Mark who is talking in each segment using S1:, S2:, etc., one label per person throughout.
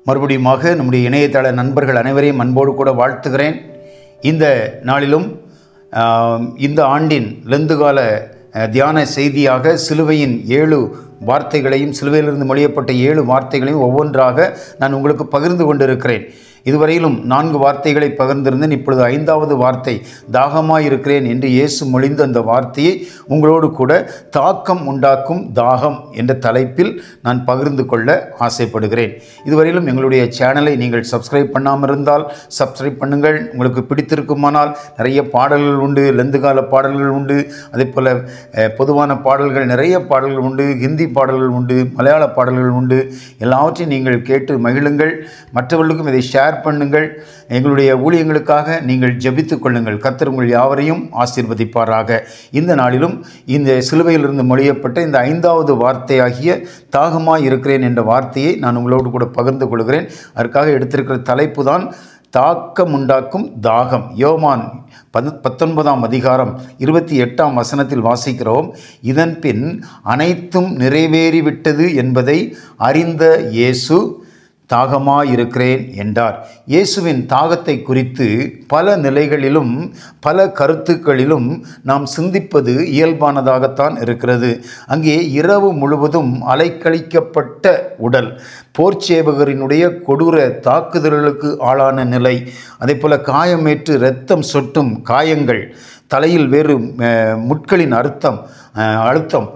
S1: மறுபடியுமாக நம்முடைய இணையதள நண்பர்கள் அனைவரையும் அன்போடு கூட வாழ்த்துகிறேன். இந்த நாளிலும் இந்த ஆண்டின் லெந்துகால தியான செய்தியாக சிலுவையின் 7 வார்த்தைகளையும், சிலுவையிலிருந்து மொழியப்பட்ட 7 வார்த்தைகளையும் ஒவ்வொன்றாக நான் உங்களுக்கு பகிர்ந்து கொண்டிருக்கிறேன். இதுவரையிலும் 4 வார்த்தைகளை பகிர்ந்திருந்தேன். இப்பொழுது 5வது வார்த்தை தாகமாயிருக்கிறேன் என்று இயேசு மொழிந்த அந்த வார்த்தையை உங்களோடு கூட தாக்கம் உண்டாக்கும் தாகம் என்ற தலைப்பில் நான் பகிர்ந்து கொள்ள ஆசைப்படுகிறேன். இதுவரையிலும் எங்களுடைய சேனலை நீங்கள் சப்ஸ்கிரைப் பண்ணாமல் இருந்தால் சப்ஸ்கிரைப் பண்ணுங்கள். உங்களுக்கு பிடித்திருக்குமானால் நிறைய பாடல்கள் உண்டு, லெந்துகால பாடல்கள் உண்டு, அதே போல் பொதுவான பாடல்கள், நிறைய பாடல்கள் உண்டு, ஹிந்தி பாடல்கள் உண்டு, மலையாள பாடல்கள் உண்டு. எல்லாவற்றையும் நீங்கள் கேட்டு மகிழுங்கள். மற்றவர்களுக்கும் இதை ஷேர் பண்ணுங்கள். எங்களுடைய ஊழியங்களுக்காக நீங்கள் ஜெபித்துக் கொள்ளுங்கள். கர்த்தர் உங்கள் யாவரையும் ஆசீர்வதிப்பாராக. இந்த நாளிலும் இந்த சிலுவையிலிருந்து மொழியப்பட்ட இந்த 5வது வார்த்தையாகிய தாகமாய் இருக்கிறேன் என்ற வார்த்தையை நான் உங்களோடு கூட பகிர்ந்து கொள்கிறேன். அதற்காக எடுத்திருக்கிற தலைப்பு தான் தாக்கம் உண்டாக்கும் தாகம். யோவான் 19ஆம் அதிகாரம் 28ஆம் வசனத்தில் வாசிக்கிறோம். இதன் பின் அனைத்தும் நிறைவேறிவிட்டது என்பதை அறிந்த இயேசு தாகமாயிருக்கிறேன் என்றார். இயேசுவின் தாகத்தை குறித்து பல நிலைகளிலும் பல கருத்துக்களிலும் நாம் சிந்திப்பது இயல்பானதாகத்தான் இருக்கிறது. அங்கே இரவு முழுவதும் அலைக்கழிக்கப்பட்ட உடல், போர்ச்சேவகரினுடைய கொடூர தாக்குதல்களுக்கு ஆளான நிலை, அதே போல் காயமேற்று இரத்தம் சொட்டும் காயங்கள், தலையில் வேறு முட்களின் அழுத்தம்,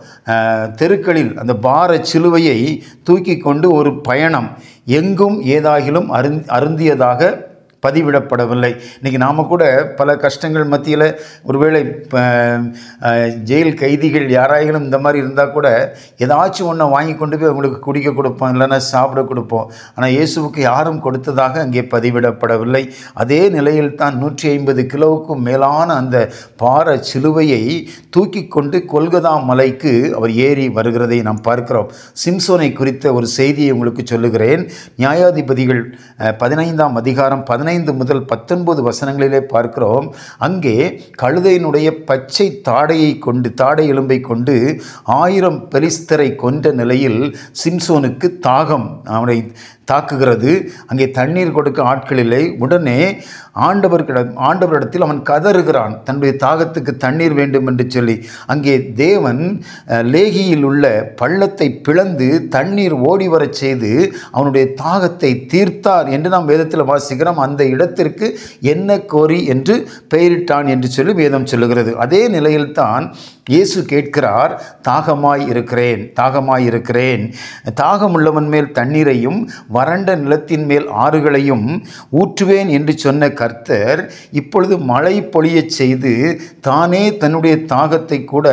S1: தெருக்களில் அந்த பார சிலுவையை தூக்கி கொண்டு ஒரு பயணம், எங்கும் ஏதாகிலும் அருந்தியதாக பதிவிடப்படவில்லை. இன்றைக்கி நாம் கூட பல கஷ்டங்கள் மத்தியில், ஒருவேளை ஜெயில் கைதிகள் யாராயிலும் இந்த மாதிரி இருந்தால் கூட ஏதாச்சும் ஒன்றை வாங்கி கொண்டு போய் அவங்களுக்கு குடிக்க கொடுப்போம், இல்லைன்னா சாப்பிட கொடுப்போம். ஆனால் இயேசுவுக்கு யாரும் கொடுத்ததாக அங்கே பதிவிடப்படவில்லை. அதே நிலையில் தான் 150 கிலோவுக்கும் மேலான அந்த பார சிலுவையை தூக்கி கொண்டு கொல்கதா மலைக்கு அவர் ஏறி வருகிறதை நாம் பார்க்கிறோம். சிம்சோனை குறித்த ஒரு செய்தியை உங்களுக்கு சொல்லுகிறேன். நியாயாதிபதிகள் 15ஆம் அதிகாரம் 15 முதல் 19 வசனங்களிலே பார்க்கிறோம். அங்கே கழுதையினுடைய பச்சை தாடை எலும்பை கொண்டு 1000 பெலிஸ்தரை கொன்ற நிலையில் சிம்சோனுக்கு தாகம் அவனை தாக்குகிறது. அங்கே தண்ணீர் கொடுக்க ஆட்கள் இல்லை. உடனே ஆண்டவரிடத்தில் அவன் கதறுகிறான், தன்னுடைய தாகத்துக்கு தண்ணீர் வேண்டும் என்று சொல்லி. அங்கே தேவன் லேகியில் உள்ள பள்ளத்தை பிளந்து தண்ணீர் ஓடி வரச் செய்து அவனுடைய தாகத்தை தீர்த்தார் என்று நாம் வேதத்தில் வாசிக்கிறோம். அந்த இடத்திற்கு என்ன கோரி என்று பெயரிட்டான் என்று சொல்லி வேதம் சொல்லுகிறது. அதே நிலையில்தான் இயேசு கேட்கிறார், தாகமாய் இருக்கிறேன். தாகமுள்ளவன் மேல் தண்ணீரையும் வறண்ட நிலத்தின் மேல் ஆறுகளையும் ஊற்றுவேன் என்று சொன்ன கர்த்தர் இப்பொழுது மழை பொழியச் செய்து தானே தன்னுடைய தாகத்தை கூட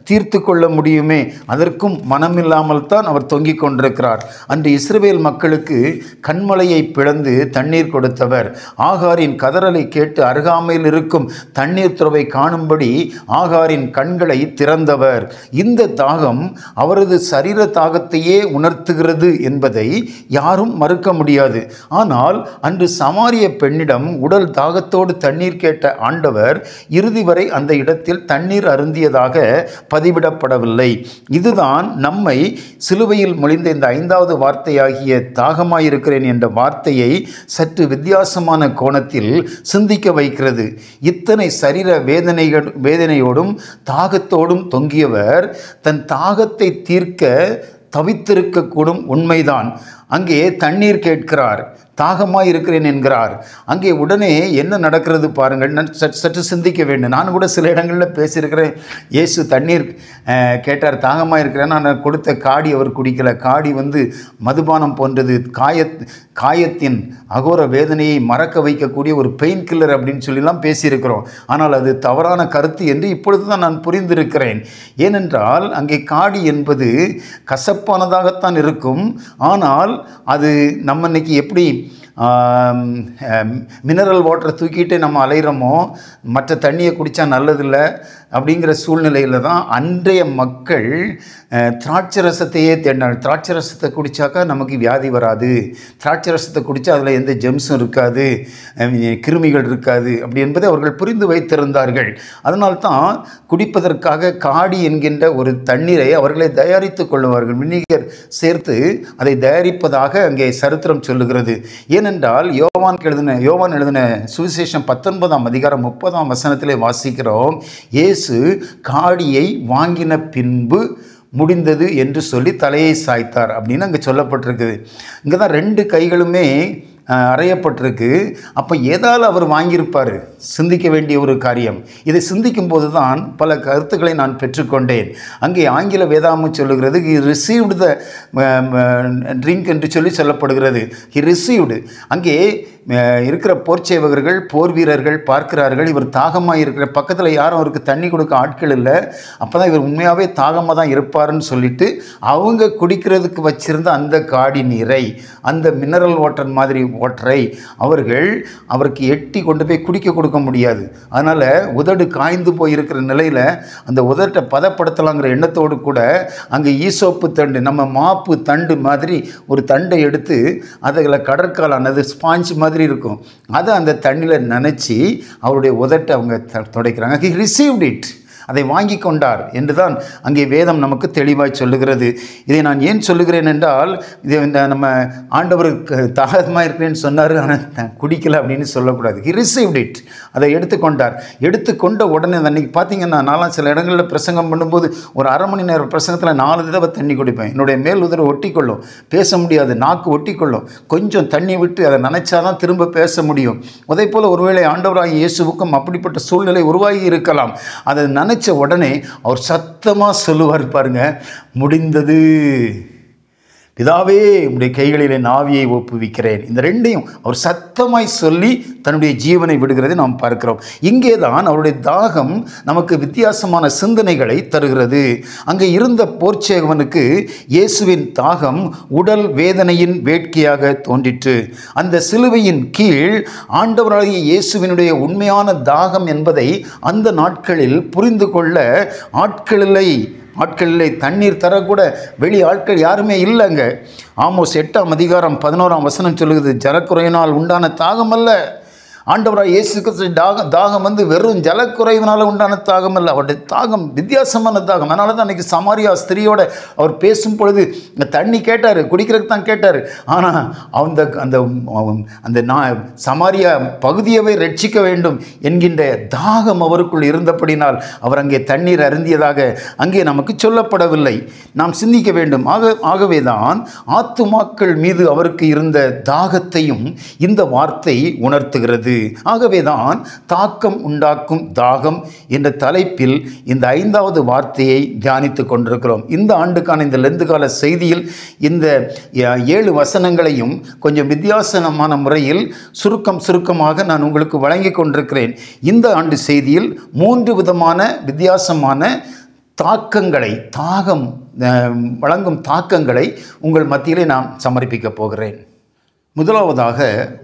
S1: தீர்த்து கொள்ள முடியுமே, அதற்கும் மனமில்லாமல் தான் அவர் தொங்கிக் கொண்டிருக்கிறார். அன்று இஸ்ரவேல் மக்களுக்கு கண்மலையை பிளந்து தண்ணீர் கொடுத்தவர், ஆகாரின் கதறலை கேட்டு அருகாமையில் இருக்கும் தண்ணீர் துறவை காணும்படி ஆகாரின் கண்களை திறந்தவர். இந்த தாகம் அவரது சரீர தாகத்தையே உணர்த்துகிறது என்பதை யாரும் மறுக்க முடியாது. ஆனால் அன்று சமாரிய பெண்ணிடம் உடல் தாகத்தோடு தண்ணீர் கேட்ட ஆண்டவர் இறுதி வரை அந்த இடத்தில் தண்ணீர் அருந்தியதாக பதிவிடப்படவில்லை. இதுதான் நம்மை சிலுவையில் மொழிந்த இந்த 5வது வார்த்தையாகிய தாகமாயிருக்கிறேன் என்ற வார்த்தையை சற்று வித்தியாசமான கோணத்தில் சிந்திக்க வைக்கிறது. இத்தனை சரீர வேதனையோடும் தாகத்தோடும் தொங்கியவர் தன் தாகத்தை தீர்க்க தவித்திருக்கக்கூடும், உண்மைதான். அங்கே தண்ணீர் கேட்கிறார், தாகமாக இருக்கிறேன் என்கிறார். அங்கே உடனே என்ன நடக்கிறது பாருங்கள். நான் சற்று சிந்திக்க வேண்டும். நான் கூட சில இடங்களில் பேசியிருக்கிறேன். இயேசு தண்ணீர் கேட்டார், தாகமாக இருக்கிறேன். நான் கொடுத்த காடி அவர் குடிக்கலை. காடி மதுபானம் போன்றது, காயத்தின் அகோர வேதனையை மறக்க வைக்கக்கூடிய ஒரு பெயின் கில்லர் அப்படின்னு சொல்லிலாம் பேசியிருக்கிறோம். ஆனால் அது தவறான கருத்து என்று இப்பொழுது தான் நான் புரிந்திருக்கிறேன். ஏனென்றால் அங்கே காடி என்பது கசப்பானதாகத்தான் இருக்கும். ஆனால் அது நம்ம இன்னைக்கு எப்படி மினரல் வாட்டரை தூக்கிட்டு நம்ம அலைகிறோமோ, மற்ற தண்ணியை குடித்தா நல்லதில்லை அப்படிங்கிற சூழ்நிலையில் தான் அன்றைய மக்கள் திராட்சை ரசத்தையே தேடினாங்க. திராட்சை ரசத்தை குடித்தாக்கா நமக்கு வியாதி வராது, திராட்சை ரசத்தை குடித்தா அதில் எந்த ஜெம்ஸும் இருக்காது, கிருமிகள் இருக்காது அப்படி என்பதை அவர்கள் புரிந்து வைத்திருந்தார்கள். அதனால்தான் குடிப்பதற்காக காடி என்கின்ற ஒரு தண்ணீரை அவர்களை தயாரித்து கொள்ளுவார்கள். வினிகர் சேர்த்து அதை தயாரிப்பதாக அங்கே சரித்திரம் சொல்லுகிறது. ஏனென்றால் யோவான் எழுதின சுவிசேஷம் 19ஆம் அதிகாரம் 30ஆம் வசனத்திலே வாசிக்கிறோம், இயேசு காடியை வாங்கின பின்பு முடிந்தது என்று சொல்லி தலையை சாய்த்தார் அப்படின்னு அங்கே சொல்லப்பட்டிருக்குது. இங்கே தான் 2 கைகளுமே அறையப்பட்டிருக்கு. அப்போ ஏதால் அவர் வாங்கியிருப்பார்? சிந்திக்க வேண்டிய ஒரு காரியம். இதை சிந்திக்கும் போது தான் பல கருத்துக்களை நான் பெற்றுக்கொண்டேன். அங்கே ஆங்கில வேதாகமம் சொல்லுகிறது, ஹி ரிசீவ்டு த ட்ரிங்க் என்று சொல்லி சொல்லப்படுகிறது. He received. அங்கே இருக்கிற போர் சேவகர்கள், போர் வீரர்கள் பார்க்கிறார்கள், இவர் தாகமாக இருக்கிற, பக்கத்தில் யாரும் அவருக்கு தண்ணி கொடுக்க ஆட்கள் இல்லை, அப்போ தான் இவர் உண்மையாகவே தாகமாக தான் இருப்பாருன்னு சொல்லிட்டு அவங்க குடிக்கிறதுக்கு வச்சிருந்த அந்த காடி நீரை, அந்த மினரல் வாட்டர் மாதிரி வாட்டரை அவருக்கு எட்டி கொண்டு போய் குடிக்க கொடுக்க முடியாது. அதனால் உதடு காய்ந்து போயிருக்கிற நிலையில் அந்த உதட்டை பதப்படுத்தலாங்கிற எண்ணத்தோடு கூட அங்கே ஈசோப்பு தண்டு, நம்ம மாப்பு தண்டு மாதிரி ஒரு தண்டை எடுத்து அதில் கடற்காலானது ஸ்பாஞ்ச் மாதிரி இருக்கும், அதை அந்த தண்ணியில் நனைச்சி அவருடைய உதட்டை அவங்க துடைக்கிறாங்க. ஹி ரிசீவ்ட் இட், அதை வாங்கி கொண்டார் என்று தான் அங்கே வேதம் நமக்கு தெளிவாய் சொல்லுகிறது. இதை நான் ஏன் சொல்லுகிறேன் என்றால், இது இந்த நம்ம ஆண்டவருக்கு தாகமாக இருக்கிறேன்னு சொன்னார், ஆனால் குடிக்கலை அப்படின்னு சொல்லக்கூடாது. ஹி ரிசீவ்ட் இட், அதை எடுத்துக்கொண்டார். எடுத்துக்கொண்ட உடனே அன்றைக்கி பார்த்தீங்கன்னா, நான்லாம் சில இடங்களில் பிரசங்கம் பண்ணும்போது ஒரு அரை மணி நேரம் பிரசங்கத்தில் 4 தடவை தண்ணி குடிப்பேன். என்னுடைய மேல் உதடு ஒட்டிக்கொள்ளும், பேச முடியாது, நாக்கு ஒட்டிக்கொள்ளும். கொஞ்சம் தண்ணி விட்டு அதை நினைச்சாதான் திரும்ப பேச முடியும். அதே போல் ஒருவேளை ஆண்டவராகிய இயேசுவுக்கும் அப்படிப்பட்ட சூழ்நிலை உருவாகி இருக்கலாம். அதை நினைச்ச உடனே அவர் சத்தமா சொல்லுவார் பாருங்க, முடிந்தது, பிதாவே உடைய கைகளிலே நாவியை ஒப்புவிக்கிறேன். இந்த 2ஐயும் அவர் சத்தமாய் சொல்லி தன்னுடைய ஜீவனை விடுகிறதை நாம் பார்க்கிறோம். இங்கே தான் அவருடைய தாகம் நமக்கு வித்தியாசமான சிந்தனைகளை தருகிறது. அங்கே இருந்த போர்ச்சேவனுக்கு இயேசுவின் தாகம் உடல் வேதனையின் வேட்கையாக தோன்றிற்று. அந்த சிலுவையின் கீழ் ஆண்டவராகிய இயேசுவினுடைய உண்மையான தாகம் என்பதை அந்த நாட்களில் புரிந்து கொள்ள ஆட்களில் தண்ணீர் தரக்கூட வெளி ஆட்கள் யாருமே இல்லைங்க. ஆமோஸ் 8ஆம் அதிகாரம் 11ஆம் வசனம் சொல்லுகிறது, ஜலக்குறையினால் உண்டான தாகம் அல்ல. ஆண்டவராக இயேசு கிறிஸ்து தாகம் வந்து வெறும் ஜலக்குறைவினால் உண்டான தாகம் அல்ல, அவருடைய தாகம் வித்தியாசமான தாகம். அதனால தான் அன்றைக்கி சமாரியா ஸ்திரியோட அவர் பேசும் பொழுது தண்ணி கேட்டார், குடிக்கிறதுக்கு தான் கேட்டார். ஆனால் அந்த சமாரியா பகுதியவே ரட்சிக்க வேண்டும் என்கின்ற தாகம் அவருக்குள் இருந்தபடினால் அவர் அங்கே தண்ணீர் அருந்தியதாக அங்கே நமக்கு சொல்லப்படவில்லை. நாம் சிந்திக்க வேண்டும். ஆகவே தான் ஆத்துமாக்கள் மீது அவருக்கு இருந்த தாகத்தையும் இந்த வார்த்தை உணர்த்துகிறது. ஆகவேதான் தாக்கம் உண்டாக்கும் தாகம் என்ற தலைப்பில் இந்த 5வது வார்த்தையை தியானித்துக் கொண்டிருக்கிறோம். இந்த ஆண்டுக்கான இந்த லெந்து கால செய்தியில் இந்த 7 வசனங்களையும் கொஞ்சம் வித்தியாசமான முறையில் சுருக்கமாக நான் உங்களுக்கு வழங்கி கொண்டிருக்கிறேன். இந்த ஆண்டு செய்தியில் 3 விதமான வித்தியாசமான தாக்கங்களை, தாகம் வழங்கும் தாக்கங்களை உங்கள் மத்தியிலே நான் சமர்ப்பிக்கப் போகிறேன். முதலாவதாக,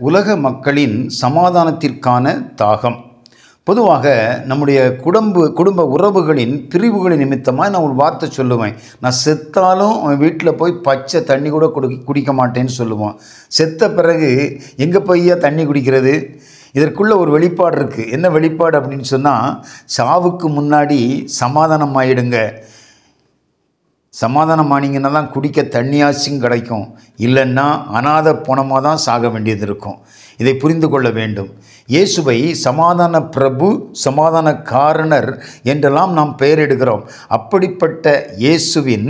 S1: உலக மக்களின் சமாதானத்திற்கான தாகம். பொதுவாக நம்முடைய குடும்ப உறவுகளின் பிரிவுகளின் நிமித்தமாக நான் ஒரு வார்த்தை சொல்லுவேன், நான் செத்தாலும் அவன் வீட்டில் போய் பச்சை தண்ணி கூட குடிக்க மாட்டேன்னு சொல்லுவான். செத்த பிறகு எங்கே போய் தண்ணி குடிக்கிறது? இதற்குள்ள ஒரு வெளிப்பாடு இருக்குது. என்ன வெளிப்பாடு அப்படின்னு சொன்னால், சாவுக்கு முன்னாடி சமாதானம் ஆகிடுங்க. சமாதானம் ஆனீங்கன்னா தான் குடிக்க தண்ணியாச்சும் கிடைக்கும், இல்லைன்னா அநாத போனமாக தான் சாக வேண்டியது இருக்கும். இதை புரிந்து கொள்ள வேண்டும். இயேசுவை சமாதான பிரபு, சமாதான காரணர் என்றெல்லாம் நாம் பெயரிடுகிறோம். அப்படிப்பட்ட இயேசுவின்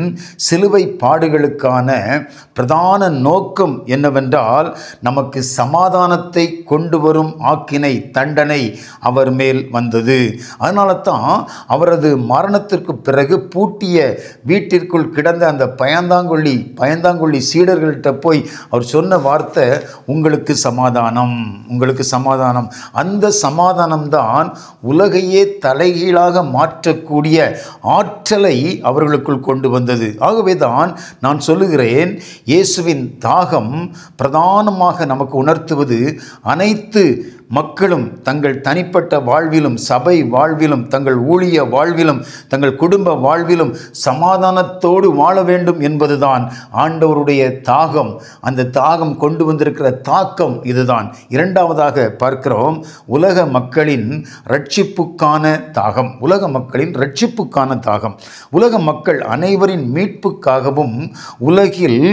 S1: சிலுவை பாடுகளுக்கான பிரதான நோக்கம் என்னவென்றால், நமக்கு சமாதானத்தை கொண்டு வரும் ஆக்கினை, தண்டனை அவர் மேல் வந்தது. அதனால தான் அவரது மரணத்திற்கு பிறகு பூட்டிய வீட்டிற்குள் கிடந்த அந்த பயந்தாங்கொள்ளி சீடர்கள்ட்ட போய் அவர் சொன்ன வார்த்தை, உங்களுக்கு சமாதானம், உங்களுக்கு சமாதானம். சமாதானம். அந்த சமாதானம்தான் உலகையே தலைகீழாக மாற்றக்கூடிய ஆற்றலை அவர்களுக்குள் கொண்டு வந்தது. ஆகவே தான் நான் சொல்லுகிறேன், இயேசுவின் தாகம் பிரதானமாக நமக்கு உணர்த்துவது அனைத்து மக்களும் தங்கள் தனிப்பட்ட வாழ்விலும், சபை வாழ்விலும், தங்கள் ஊழிய வாழ்விலும், தங்கள் குடும்ப வாழ்விலும் சமாதானத்தோடு வாழ வேண்டும் என்பதுதான் ஆண்டவருடைய தாகம். அந்த தாகம் கொண்டு வந்திருக்கிற தாக்கம் இதுதான். இரண்டாவதாக பார்க்கிறோம், உலக மக்களின் ரட்சிப்புக்கான தாகம். உலக மக்களின் ரட்சிப்புக்கான தாகம். உலக மக்கள் அனைவரின் மீட்புக்காகவும் உலகில்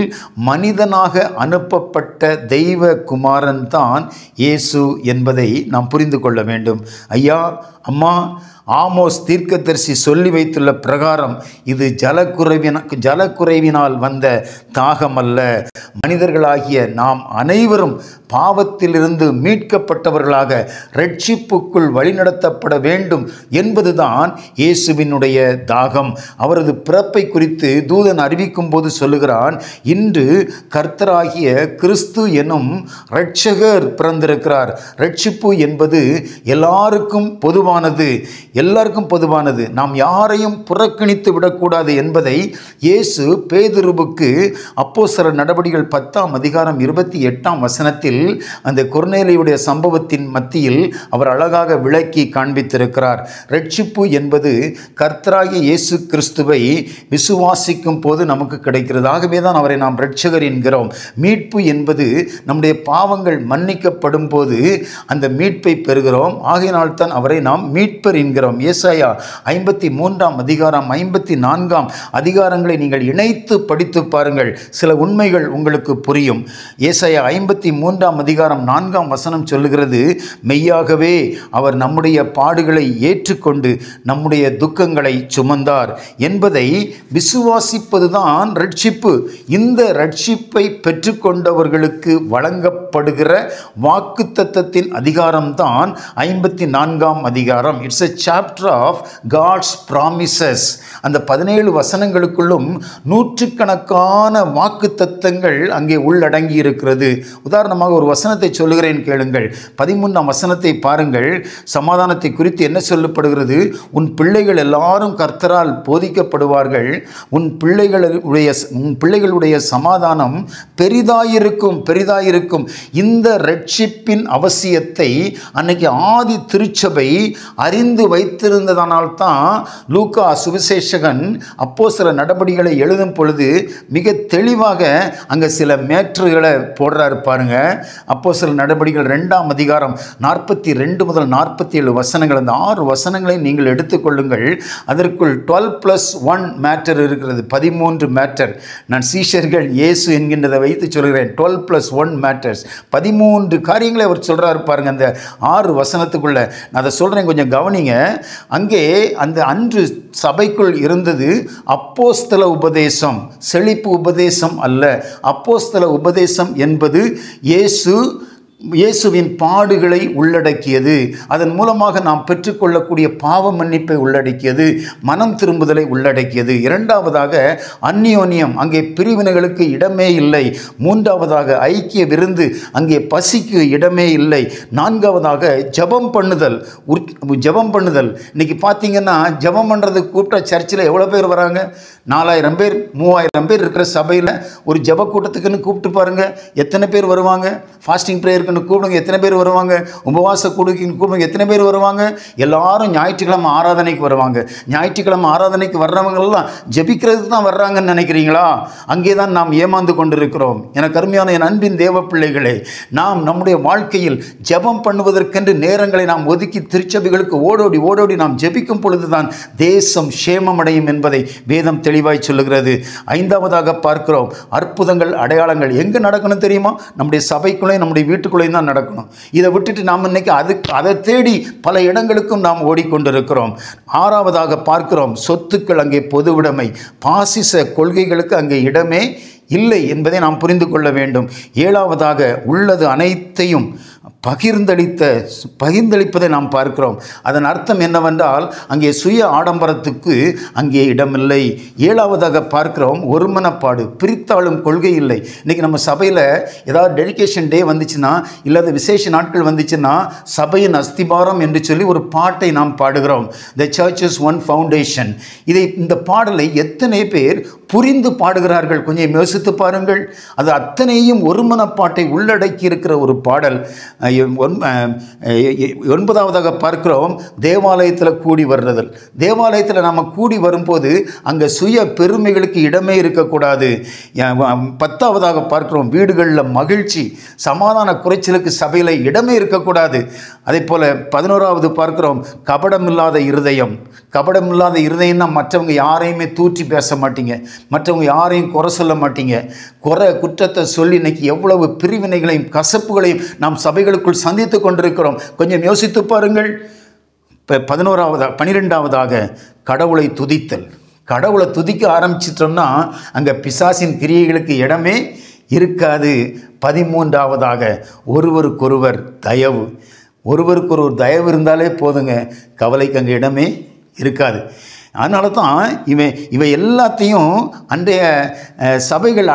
S1: மனிதனாக அனுப்பப்பட்ட தெய்வ குமாரன் தான் இயேசு என்பதை நாம் புரிந்து கொள்ள வேண்டும். ஐயா, அம்மா, ஆமோஸ் தீர்க்கதரிசி சொல்லி வைத்துள்ள பிரகாரம் இது ஜலக்குறைவினால் வந்த தாகம் அல்ல. மனிதர்களாகிய நாம் அனைவரும் பாவத்திலிருந்து மீட்கப்பட்டவர்களாக ரட்சிப்புக்குள் வழிநடத்தப்பட வேண்டும் என்பதுதான் இயேசுவினுடைய தாகம். அவரது பிறப்பை குறித்து தூதன் அறிவிக்கும் போது சொல்லுகிறான், இன்று கர்த்தராகிய கிறிஸ்து எனும் இரட்சகர் பிறந்திருக்கிறார். ரட்சிப்பு என்பது எல்லாருக்கும் பொதுவானது, எல்லாருக்கும் பொதுவானது. நாம் யாரையும் புறக்கணித்து விடக்கூடாது என்பதை இயேசு பேதுருவுக்கு அப்போஸ்தலர் நடபடிகள் 10ஆம் அதிகாரம் 28ஆம் வசனத்தில் அந்த கொர்நேலியுடைய சம்பவத்தின் மத்தியில் அவர் அழகாக விளக்கி காண்பித்திருக்கிறார். ரட்சிப்பு என்பது கர்த்தராகிய இயேசு கிறிஸ்துவை விசுவாசிக்கும் போது நமக்கு கிடைக்கிறது. ஆகவே தான் அவரை நாம் இரட்சகர் என்கிறோம். மீட்பு என்பது நம்முடைய பாவங்கள் மன்னிக்கப்படும் போது அந்த மீட்பை பெறுகிறோம். ஆகையினால் தான் அவரை நாம் மீட்பர் என்கிறோம். ஏசாயா 53ஆம் அதிகாரம் 54ஆம் அதிகாரங்களை நீங்கள் இணைத்து படித்து பாருங்கள், சில உண்மைகள் உங்களுக்கு புரியும். ஏசாயா 53ஆம் அதிகாரம் 4ஆம் வசனம் சொல்லுகிறது, மெய்யாகவே அவர் நம்முடைய பாடுகளை ஏற்றுக்கொண்டு நம்முடைய துக்கங்களை சுமந்தார் என்பதை விசுவாசிப்பதுதான் ரட்சிப்பு. இந்த ரட்சிப்பை பெற்றுக்கொண்டவர்களுக்கு வழங்கப்படுகிற வாக்குத்தத்தத்தின் அதிகாரம்தான் 54ஆம் அதிகாரம். It's a chapter of God's promises. அந்த 17 வசனங்களுக்குள்ளும் நூற்றுக்கணக்கான வாக்குத்தத்தங்கள் அங்கே உள்ளடங்கி இருக்கிறது. உதாரணமாக ஒரு வசனத்தை சொல்லுகிறேன், கேளுங்கள். 13ஆம் வசனத்தை பாருங்கள். சமாதானத்தை குறித்து என்ன சொல்லப்படுகிறது? உன் பிள்ளைகள் எல்லாரும் கர்த்தரால் போதிக்கப்படுவார்கள். உன் பிள்ளைகளுடைய சமாதானம் பெரிதாயிருக்கும், பெரிதாயிருக்கும். இந்த ரட்சிப்பின் அவசியத்தை அன்னைக்கு ஆதி திருச்சபை அறிந்து வைத்திருந்ததனால்தான் லூக்கா சுவிசேஷகன் அப்போஸ்தலர் நடபடிகளை எழுதும் பொழுது மிக தெளிவாக அங்கே சில மேற்றுகளை போடுறாரு பாருங்க. அப்போஸ்தலர் நடபடிகள் 2ஆம் அதிகாரம் 42 முதல் 47 வசனங்கள், அந்த 6 வசனங்களை நீங்கள் எடுத்துக்கொள்ளுங்கள். அதற்குள் 12+1 மேட்டர் இருக்கிறது, 13 மேட்டர். நான் சீஷர்கள் இயேசு என்கின்றதை வைத்து சொல்கிறேன். 12+1 மேட்டர்ஸ், 13 காரியங்களை அவர் சொல்றாரு பாருங்க அந்த 6 வசனத்துக்குள்ள. நான் அதை சொல்றேன், கொஞ்சம் கவனிங்க. அங்கே அந்த அன்று சபைக்குள் இருந்தது அப்போஸ்தல உபதேசம், செழிப்பு உபதேசம் அல்ல. அப்போஸ்தல உபதேசம் என்பது இயேசுவின் பாடுகளை உள்ளடக்கியது. அதன் மூலமாக நாம் பெற்றுக்கொள்ளக்கூடிய பாவ மன்னிப்பை உள்ளடக்கியது, மனம் திரும்புதலை உள்ளடக்கியது. இரண்டாவதாக அந்யோன்யம், அங்கே பிரிவினைகளுக்கு இடமே இல்லை. மூன்றாவதாக ஐக்கிய விருந்து, அங்கே பசிக்கு இடமே இல்லை. நான்காவதாக ஜெபம் பண்ணுதல். இன்னைக்கு பார்த்தீங்கன்னா ஜெபம் பண்ணுறதுக்கு கூப்பிட்ட சர்ச்சில் எவ்வளோ பேர் வராங்க? 4000 பேர் 3000 பேர் இருக்கிற சபையில் ஒரு ஜெப கூட்டத்துக்குன்னு கூப்பிட்டு பாருங்க, எத்தனை பேர் வருவாங்க? ஃபாஸ்டிங் ப்ரேயருக்கு கூப்பிடுங்க, எத்தனை பேர் வருவாங்க? உபவாச கூடுகைன்னு கூப்பிடுங்க, எத்தனை பேர் வருவாங்க? எல்லாரும் ஞாயிற்றுக்கிழமை ஆராதனைக்கு வருவாங்க. ஞாயிற்றுக்கிழமை ஆராதனைக்கு வர்றவங்கெல்லாம் ஜெபிக்கிறதுக்கு தான் வர்றாங்கன்னு நினைக்கிறீங்களா? அங்கே தான் நாம் ஏமாந்து கொண்டிருக்கிறோம். எனக்கு அருமையான என் அன்பின் தேவ பிள்ளைகளே, நாம் நம்முடைய வாழ்க்கையில் ஜெபம் பண்ணுவதற்கென்று நேரங்களை நாம் ஒதுக்கி திருச்சபைகளுக்கு ஓடோடி நாம் ஜெபிக்கும் பொழுதுதான் தேசம் சேமமடையும் என்பதை வேதம் தெளிவாய் சொல்லுகிறது. ஐந்தாவதாக பார்க்கிறோம், அற்புதங்கள் அடையாளங்கள் எங்கே நடக்கணும் தெரியுமா? நம்முடைய சபைக்குள்ளே, நம்முடைய வீட்டுக்குள்ளே தான் நடக்கணும். இதை விட்டுட்டு நாம் இன்னைக்கு அதை தேடி பல இடங்களுக்கும் நாம் ஓடிக்கொண்டிருக்கிறோம். ஆறாவதாக பார்க்கிறோம், சொத்துக்கள் அங்கே பொதுவுடைமை, பாசிச கொள்கைகளுக்கு அங்கே இடமே இல்லை என்பதை நாம் புரிந்து கொள்ள வேண்டும். ஏழாவதாக உள்ளது அனைத்தையும் பகிர்ந்தளிப்பதை நாம் பார்க்கிறோம். அதன் அர்த்தம் என்னவென்றால் அங்கே சுய ஆடம்பரத்துக்கு அங்கே இடமில்லை. 7வதாக பார்க்கிறோம் ஒருமனப்பாடு, பிரித்தாளும் கொள்கை இல்லை. இன்றைக்கி நம்ம சபையில் ஏதாவது டெடிகேஷன் டே வந்துச்சுன்னா, இல்லாத விசேஷ நாட்கள் வந்துச்சுன்னா, சபையின் அஸ்திபாரம் என்று சொல்லி ஒரு பாட்டை நாம் பாடுகிறோம், த சர்ச்சஸ் ஒன் ஃபவுண்டேஷன். இந்த பாடலை எத்தனை பேர் புரிந்து பாடுகிறார்கள்? கொஞ்சம் யோசித்து பாருங்கள். அது அத்தனையும் ஒருமனப்பாட்டை உள்ளடக்கி இருக்கிற ஒரு பாடல். 9வதாக பார்க்கிறோம் தேவாலயத்தில் கூடி வர்றதல். தேவாலயத்தில் நாம் கூடி வரும்போது அங்கே சுய பெருமைகளுக்கு இடமே இருக்கக்கூடாது. 10வதாக பார்க்கிறோம் வீடுகளில் மகிழ்ச்சி, சமாதான குறைச்சலுக்கு சபையில் இடமே இருக்கக்கூடாது. அதே போல் 11வது பார்க்கிறோம் கபடமில்லாத இருதயம். கபடமில்லாத இருதயம்னா மற்றவங்க யாரையுமே தூற்றி பேச மாட்டீங்க, மற்றவங்க யாரையும் குறை சொல்ல மாட்டீங்க. குற்றத்தை சொல்லி இன்னைக்கு எவ்வளவு பிரிவினைகளையும் கசப்புகளையும் நாம் சபைகளுக்குள் சந்தித்து கொண்டிருக்கிறோம். கொஞ்சம் யோசித்து பாருங்கள். இப்போ 12வதாக கடவுளை துதித்தல். கடவுளை துதிக்க ஆரம்பிச்சிட்டோம்னா அங்கே பிசாசின் கிரியைகளுக்கு இடமே இருக்காது. 13வதாக ஒருவருக்கொருவர் தயவு. ஒருவருக்கொருவர் தயவு இருந்தாலே போதுங்க, கவலைக்கு அங்கே இடமே இருக்காது. அதனால தான் இவை எல்லாத்தையும் அன்றைய சபைகள்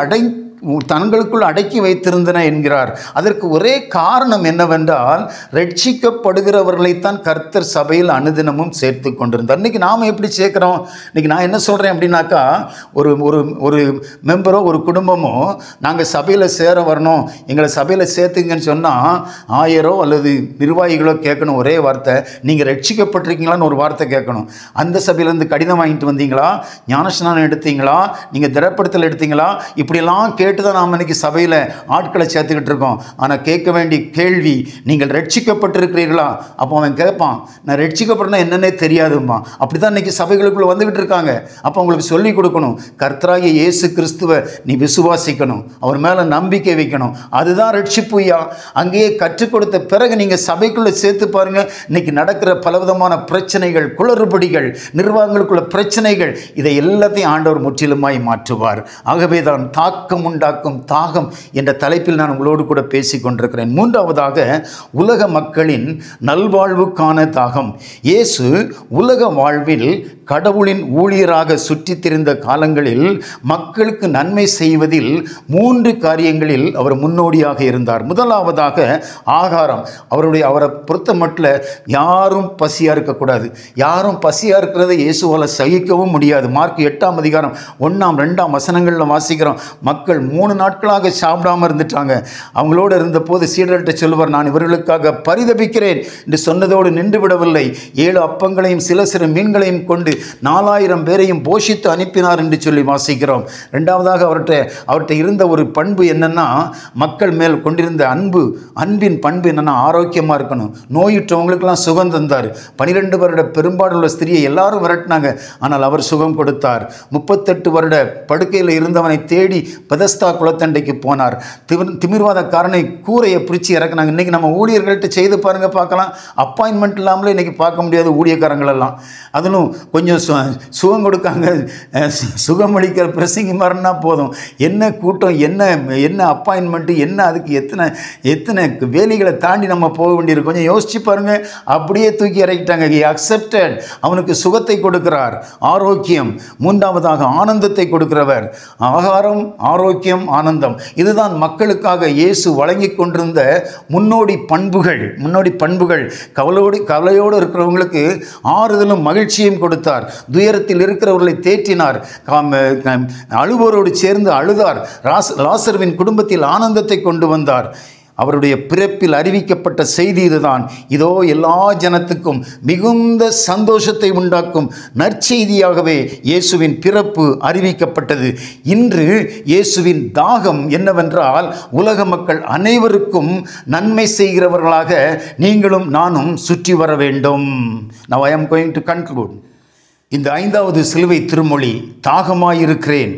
S1: தங்களுக்குள் அடக்கி வைத்திருந்தன என்கிறார். அதற்கு ஒரே காரணம் என்னவென்றால் ரட்சிக்கப்படுகிறவர்களைத்தான் கர்த்தர் சபையில் அனுதினமும் சேர்த்து கொண்டிருந்தார். இன்றைக்கி நாம் எப்படி சேர்க்குறோம்? இன்றைக்கி நான் என்ன சொல்கிறேன் அப்படின்னாக்கா, ஒரு மெம்பரோ ஒரு குடும்பமோ நாங்கள் சபையில் சேர வரணும், எங்களை சபையில் சேர்த்துங்கன்னு சொன்னால் 1000 அல்லது நிர்வாகிகளோ கேட்கணும் ஒரே வார்த்தை, நீங்கள் ரட்சிக்கப்பட்டிருக்கீங்களான்னு ஒரு வார்த்தை கேட்கணும். அந்த சபையிலேருந்து கடிதம் வாங்கிட்டு வந்தீங்களா, ஞானஸ்நானம் எடுத்தீங்களா, நீங்கள் திடப்படுத்தல் எடுத்தீங்களா, இப்படியெல்லாம் கேட்டு தான் நாம் இன்னைக்கு சபையில் ஆட்களை சேர்த்துக்கிட்டு இருக்கோம். ஆனால் கேட்க வேண்டிய கேள்வி, நீங்கள் ரட்சிக்கப்பட்டிருக்கிறீர்களா? அப்போ அவன் கேட்பான், நான் ரட்சிக்கப்படனா என்னன்னே தெரியாதும்மா. அப்படி தான் இன்றைக்கி சபைகளுக்குள்ளே வந்துக்கிட்டு இருக்காங்க. அப்போ அவங்களுக்கு சொல்லிக் கொடுக்கணும், கர்த்தராகிய இயேசு கிறிஸ்துவை நீ விசுவாசிக்கணும், அவர் மேலே நம்பிக்கை வைக்கணும், அதுதான் ரட்சிப்புயா. அங்கேயே கற்றுக் கொடுத்த பிறகு நீங்கள் சபைக்குள்ளே சேர்த்து பாருங்கள். இன்றைக்கி நடக்கிற பலவிதமான பிரச்சனைகள், குளறுபடிகள், நிர்வாகங்களுக்குள்ள பிரச்சனைகள், இதை எல்லாத்தையும் ஆண்டவர் முற்றிலுமாய் மாற்றுவார். ஆகவே தான் தாக்கம் உண்டாக்கும் தாகம் என்ற தலைப்பில் நான் உங்களோடு கூட பேசிக் கொண்டிருக்கிறேன். 3வதாக உலக மக்களின் நல்வாழ்வுக்கான தாகம். இயேசு உலக வாழ்வில் கடவுளின் ஊழியராக சுற்றித் திரிந்த காலங்களில் மக்களுக்கு நன்மை செய்வதில் 3 காரியங்களில் அவர் முன்னோடியாக இருந்தார். முதலாவதாக ஆகாரம். அவரை பொறுத்த மட்டும் யாரும் பசியாக இருக்கக்கூடாது. யாரும் பசியாக இருக்கிறத இயேசுவால் சகிக்கவும் முடியாது. மார்க் 8ஆம் அதிகாரம் 1ஆம் 2ஆம் வசனங்களில் வாசிக்கிறோம். மக்கள் 3 நாட்களாக சாப்பிடாமல் இருந்துட்டாங்க. அவங்களோடு இருந்தபோது சீடர்கிட்ட சொல்லுவார், நான் இவர்களுக்காக பரிதபிக்கிறேன் என்று சொன்னதோடு நின்று விடவில்லை. 7 அப்பங்களையும் சில சிறு மீன்களையும் கொண்டு 4000 பேரையும் போஷித்து அனுப்பினார் என்று சொல்லி வாசிக்கிறோம். 2வதாக அவர்கிட்ட இருந்த ஒரு பண்பு என்னன்னா, மக்கள் மேல் கொண்டிருந்த அன்பின் பண்பு என்னன்னா, ஆரோக்கியமாக இருக்கணும். நோயுற்றவங்களுக்கெல்லாம் சுகம் தந்தார். 12 வருட பெரும்பாடுள்ள ஸ்திரியை எல்லாரும் விரட்டினாங்க, ஆனால் அவர் சுகம் கொடுத்தார். 38 வருட படுக்கையில் இருந்தவனை தேடி பெதஸ்தா குளத்தண்டைக்கு போனார். திமிர்வாதக்காரனை கூரையை பிரித்து இறக்குனாங்க. இன்றைக்கி நம்ம ஊழியர்கள்ட்ட செய்து பாருங்கள், பார்க்கலாம். அப்பாயின்மெண்ட் இல்லாமலே இன்றைக்கி பார்க்க முடியாது ஊழியக்காரங்களெல்லாம். அதிலும் கொஞ்சம் சுகம் கொடுக்காங்க, சுகமளிக்கிற பிரசங்கி மாதிரினா போதும். என்ன கூட்டம், என்ன அப்பாயின்மெண்ட்டு, என்ன அதுக்கு எத்தனை வேலைகளை தாண்டி நம்ம போக வேண்டியிருக்கு. கொஞ்சம் யோசிச்சு பாருங்கள். அப்படியே தூக்கி இறக்கிட்டாங்க. அக்செப்டட். அவனுக்கு சுகத்தை கொடுக்கிறார். ஆரோக்கியம். 3வதாக ஆனந்தத்தை கொடுக்கிறவர். ஆகாரம், ஆரோக்கியம், ஆனந்தம். இதுதான் மக்களுக்காக இயேசு வழங்கி கொண்டிருந்த முன்னோடி பண்புகள். கவலையோடு இருக்கிறவங்களுக்கு ஆறுதலும் மகிழ்ச்சியும் கொடுத்தார். துயரத்தில் இருக்கிறவர்களை தேற்றினார். அழுவோரோடு சேர்ந்து அழுதார். லாசருவின் குடும்பத்தில் ஆனந்தத்தை கொண்டு வந்தார். அவருடைய பிறப்பில் அறிவிக்கப்பட்ட செய்தி இதுதான். இதோ எல்லா ஜனத்துக்கும் மிகுந்த சந்தோஷத்தை உண்டாக்கும் நற்செய்தியாகவே இயேசுவின் பிறப்பு அறிவிக்கப்பட்டது. இன்று இயேசுவின் தாகம் என்னவென்றால், உலக மக்கள் அனைவருக்கும் நன்மை செய்கிறவர்களாக நீங்களும் நானும் சுற்றி வர வேண்டும். Now I am going to conclude. இந்த 5வது சிலுவை திருமொழி, தாகமாயிருக்கிறேன்,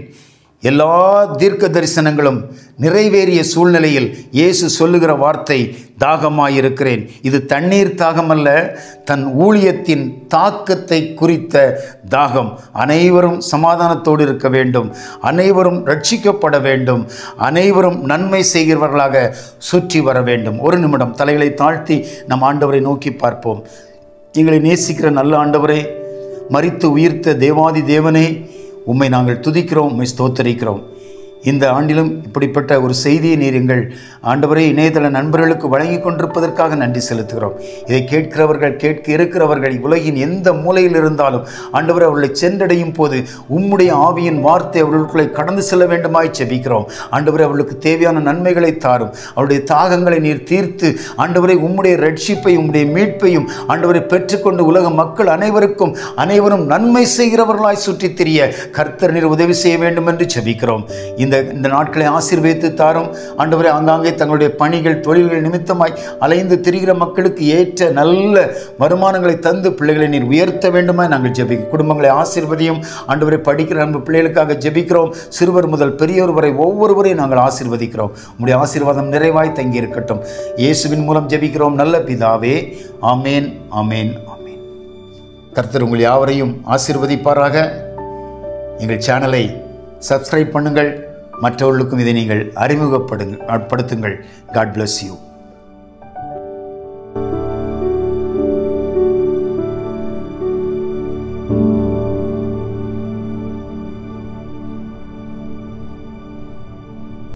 S1: எல்லா தீர்க்க தரிசனங்களும் நிறைவேறிய சூழ்நிலையில் இயேசு சொல்லுகிற வார்த்தை, தாகமாயிருக்கிறேன். இது தண்ணீர் தாகமல்ல, தன் ஊழியத்தின் தாக்கத்தை குறித்த தாகம். அனைவரும் சமாதானத்தோடு இருக்க வேண்டும், அனைவரும் ரட்சிக்கப்பட வேண்டும், அனைவரும் நன்மை செய்கிறவர்களாக சுற்றி வர வேண்டும். ஒரு நிமிடம் தலைகளை தாழ்த்தி நம் ஆண்டவரை நோக்கி பார்ப்போம். எங்களை நேசிக்கிற நல்ல ஆண்டவரே, மரித்து உயிர்த்த தேவாதி தேவனே, உம்மை நாங்கள் துதிக்கிறோம், உம்மை ஸ்தோத்தரிக்கிறோம். இந்த ஆண்டிலும் இப்படிப்பட்ட ஒரு செய்தியை நீர் எங்கள் ஆண்டவரே இணையதள நண்பர்களுக்கு வழங்கி கொண்டிருப்பதற்காக நன்றி செலுத்துகிறோம். இதை கேட்கிறவர்கள், கேட்க இருக்கிறவர்கள் உலகின் எந்த மூலையில் இருந்தாலும் ஆண்டவரே அவர்களை சென்றடையும் போது உம்முடைய ஆவியின் வார்த்தை அவர்களுக்குள்ளே கடந்து செல்ல வேண்டுமாய் ஜெபிக்கிறோம். ஆண்டவரே அவர்களுக்கு தேவையான நன்மைகளை தாரும், அவருடைய தாகங்களை நீர் தீர்த்து ஆண்டவரே உம்முடைய ரட்சிப்பை, உம்முடைய மீட்பையும் ஆண்டவரை பெற்றுக்கொண்டு உலக மக்கள் அனைவரும் நன்மை செய்கிறவர்களாய் சுற்றித் திரிய கர்த்தர் நீர் உதவி செய்ய வேண்டும் என்று ஜெபிக்கிறோம். இந்த நாட்களை ஆசீர்வதித்து தாரும் ஆண்டவரே. ஆங்காங்கே தங்களுடைய பணிகள், தொழில்கள் நிமித்தமாய் அலைந்து திரிகிற மக்களுக்கு ஏற்ற நல்ல வருமானங்களை தந்து பிள்ளைகளை நீர் உயர்த்த வேண்டுமாய் நாங்கள் ஜெபிக்கிறோம். குடும்பங்களை ஆசீர்வதியும் ஆண்டவரை. படிக்கிற அன்பு பிள்ளைகளுக்காக ஜெபிக்கிறோம். சிறுவர் முதல் பெரியோர் வரை ஒவ்வொருவரையும் நாங்கள் ஆசீர்வதிக்கிறோம். உம்முடைய ஆசீர்வாதம் நிறைவாய் தங்கி இருக்கட்டும். இயேசுவின் மூலம் ஜெபிக்கிறோம் நல்ல பிதாவே. ஆமேன், ஆமேன், ஆமேன். கர்த்தர் உங்கள் யாவரையும் ஆசீர்வதிப்பாராக. எங்கள் சேனலை சப்ஸ்கிரைப் பண்ணுங்கள், மற்றவர்களுக்கும் இதை நீங்கள் அறிமுகப்படுத்துங்கள். God bless you.